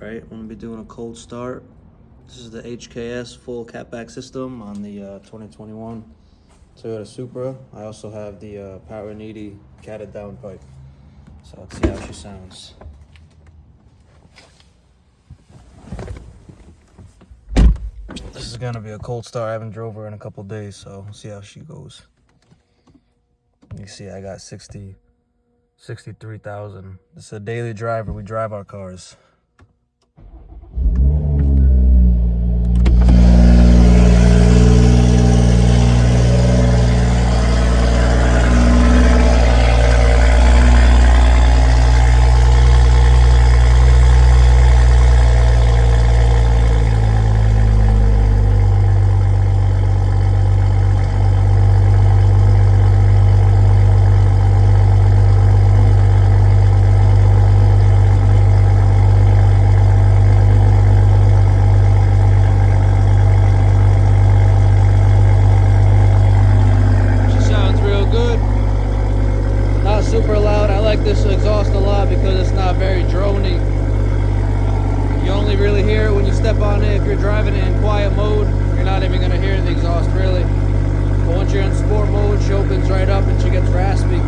Alright, I'm going to be doing a cold start. This is the HKS full catback system on the 2021 Toyota Supra. I also have the Powerneedy catted downpipe. So let's see how she sounds. This is going to be a cold start. I haven't drove her in a couple days, so we'll see how she goes. You see I got 63,000. This is a daily driver. We drive our cars. Super loud. I like this exhaust a lot because it's not very drony. You only really hear it when you step on it. If you're driving it in quiet mode, you're not even going to hear the exhaust really. But once you're in sport mode, she opens right up and she gets raspy.